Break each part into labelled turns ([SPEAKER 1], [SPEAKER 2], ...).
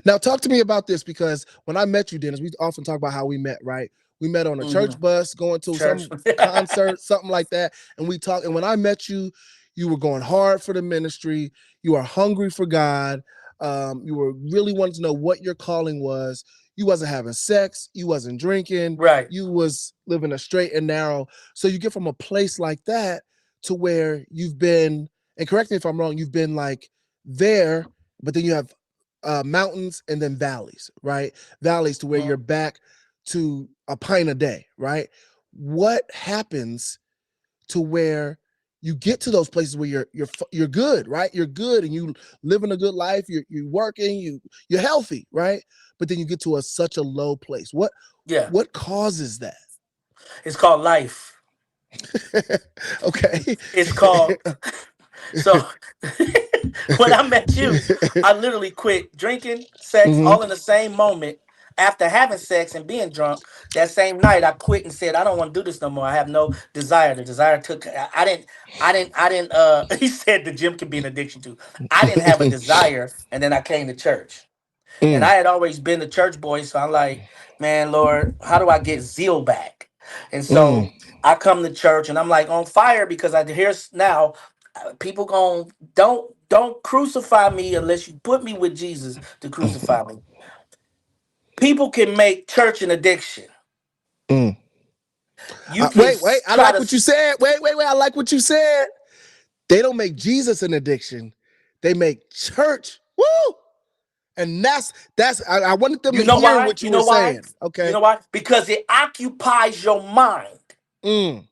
[SPEAKER 1] Now, talk to me about this because when I met you, Dennis, we often talk about how we met, right? We met on a
[SPEAKER 2] Hmm.
[SPEAKER 1] church bus, going to
[SPEAKER 2] Church.
[SPEAKER 1] some concert, something like that, and we talked. And when I met you, you were going hard for the ministry. You are hungry for God. You were really wanting to know what your calling was. You wasn't having sex. You wasn't drinking.
[SPEAKER 2] Right.
[SPEAKER 1] You was living a straight and narrow. So you get from a place like that to where you've been, and correct me if I'm wrong, you've been like there, but then you have mountains and then valleys, right? Valleys to where
[SPEAKER 2] Mhm.
[SPEAKER 1] you're back to a pint a day, right? What happens to where you get to those places where you're good, right? You're good and you living a good life. You're working. You're healthy, right? But then you get to such a low place.
[SPEAKER 2] Yeah.
[SPEAKER 1] What causes that?
[SPEAKER 2] It's called life.
[SPEAKER 1] Okay.
[SPEAKER 2] It's called so when I met you, I literally quit drinking, sex,
[SPEAKER 1] Hmm.
[SPEAKER 2] all in the same moment. After having sex and being drunk, that same night I quit and said, I don't want to do this no more. I have no desire. The desire took I didn't he said the gym can be an addiction too. I didn't have a desire, and then I came to church. And
[SPEAKER 1] Mm,
[SPEAKER 2] I had always been a church boy, so I'm like, man, Lord, how do I get zeal back? And
[SPEAKER 1] mm.
[SPEAKER 2] so I come to church and I'm like on fire because I hear now people going don't crucify me unless you put me with Jesus to crucify me. People can make church an addiction.
[SPEAKER 1] Mm.
[SPEAKER 2] You can
[SPEAKER 1] Wait. I
[SPEAKER 2] try
[SPEAKER 1] like
[SPEAKER 2] to
[SPEAKER 1] what you said. Wait. I like what you said. They don't make Jesus an addiction. They make church. Woo! And that's I wanted them
[SPEAKER 2] you
[SPEAKER 1] to
[SPEAKER 2] know
[SPEAKER 1] hear
[SPEAKER 2] why?
[SPEAKER 1] what you
[SPEAKER 2] You
[SPEAKER 1] were
[SPEAKER 2] know why?
[SPEAKER 1] saying.
[SPEAKER 2] You
[SPEAKER 1] Okay.
[SPEAKER 2] know why? Because it occupies your mind.
[SPEAKER 1] Mm,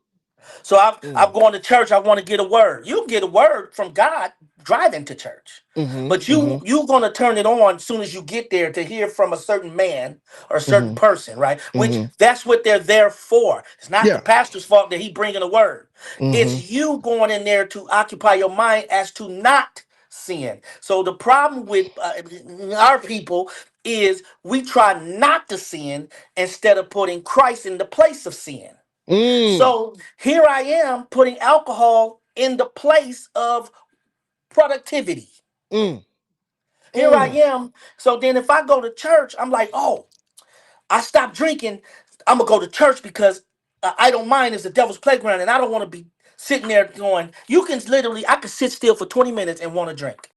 [SPEAKER 2] So I'm
[SPEAKER 1] mm,
[SPEAKER 2] going to church. I want to get a word. You get a word from God driving to church,
[SPEAKER 1] mm-hmm,
[SPEAKER 2] but
[SPEAKER 1] mm-hmm,
[SPEAKER 2] you're going to turn it on as soon as you get there to hear from a certain man or a certain
[SPEAKER 1] mm-hmm,
[SPEAKER 2] person, right? Which
[SPEAKER 1] mm-hmm.
[SPEAKER 2] that's what they're there for. It's not the
[SPEAKER 1] Yeah.
[SPEAKER 2] pastor's fault that he bringing a word.
[SPEAKER 1] Mm-hmm.
[SPEAKER 2] It's you going in there to occupy your mind as to not sin. So the problem with our people is we try not to sin instead of putting Christ in the place of sin.
[SPEAKER 1] Mm,
[SPEAKER 2] So here I am putting alcohol in the place of productivity.
[SPEAKER 1] mm,
[SPEAKER 2] Here I
[SPEAKER 1] mm.
[SPEAKER 2] am. So then if I go to church, I'm like, oh, I stopped drinking. I'm going to go to church because I don't mind is the devil's playground and I don't want to be sitting there going, you can literally, I could sit still for 20 minutes and want to drink.